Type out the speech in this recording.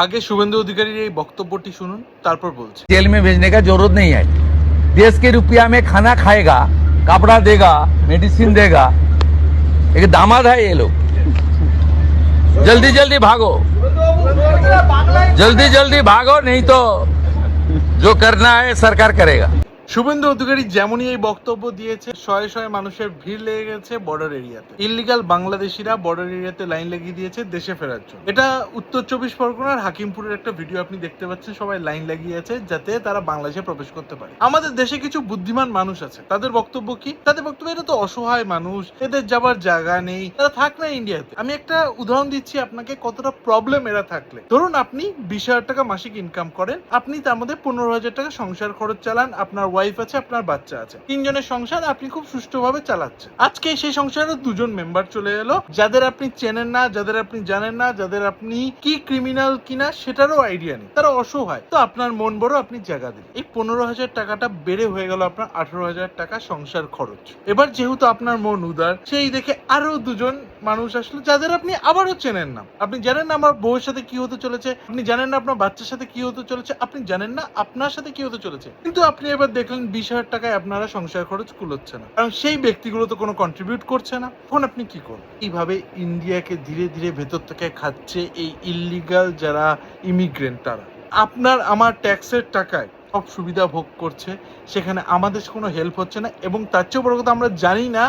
আগে শুভেন্দু অধিকারীর এই বক্তব্যটি শুনুন, তারপর বলছি। जेल में भेजने का जरूरत नहीं है। देश के रुपया में खाना खाएगा, कपड़ा देगा, मेडिसिन देगा। एक दामाद है ये लोग। जल्दी जल्दी भागो, जल्दी जल्दी भागो, नहीं तो जो करना है सरकार करेगा। শুভেন্দু অধিকারী যেমনই এই বক্তব্য দিয়েছে, শয়ে শয়ে মানুষের ভিড় লেগে গেছে বর্ডার এরিয়াতে। ইল্লিগাল বাংলাদেশিরা বর্ডার এরিয়াতে লাইন লাগিয়ে দিয়েছে দেশে ফেরার জন্য। এটা উত্তর 24 পরগনার হাকিমপুরের একটা ভিডিও আপনি দেখতে পাচ্ছেন। সবাই লাইন লাগিয়ে আছে যাতে তারা বাংলাদেশে প্রবেশ করতে পারে। আমাদের দেশে কিছু বুদ্ধিমান মানুষ আছে, তাদের বক্তব্য কি? তাদের বক্তব্য এটা তো অসহায় মানুষ, এদের যাবার জায়গা নেই, তারা থাক না ইন্ডিয়াতে। আমি একটা উদাহরণ দিচ্ছি আপনাকে কতটা প্রবলেম এরা থাকলে। ধরুন আপনি 20,000 টাকা মাসিক ইনকাম করেন, আপনি তার মধ্যে 15,000 টাকা সংসার খরচ চালান, আপনার ওয়াইফ আছে, আপনার বাচ্চা আছে, 3 জনের সংসার আপনি খুব সুষ্ঠুভাবে চালাচ্ছেন। আজকে সেই সংসারে 2 জন মেম্বার চলে এলো, যাদের আপনি চেনেন না, যাদের আপনি জানেন না, যাদের আপনি কি ক্রিমিনাল কিনা সেটারও আইডিয়া নেই, তারা অসহায়। তো আপনার মন বড়, আপনি জায়গা দিন। এই 15,000 টাকাটা বেড়ে হয়ে গেল আপনার 18,000 টাকা সংসার খরচ। এবার যেহেতু আপনার মন উদার, সেই দেখে আরো 2 জন মানুষ আসলো যাদের আপনি আবারও চেনেন না। আপনি জানেন না আমার বউয়ের সাথে কি হতে চলেছে, আপনি জানেন না আপনার বাচ্চার সাথে কি হতে চলেছে, আপনি জানেন না আপনার সাথে কি হতে চলেছে, কিন্তু আপনি এবার দেখলেন 20,000 টাকায় আপনারা সংসার খরচ কুলোচ্ছে না, কারণ সেই ব্যক্তিগুলো তো কোনো কন্ট্রিবিউট করছে না। তখন আপনি কি করবেন? এইভাবে ইন্ডিয়াকে ধীরে ধীরে ভেতর থেকে খাচ্ছে এই ইল্লিগাল যারা ইমিগ্রেন্ট। তারা আপনার আমার ট্যাক্সের টাকায় সব সুবিধা ভোগ করছে, সেখানে আমাদের কোনো হেল্প হচ্ছে না। এবং তার চেয়েও বড় কথা, আমরা জানি না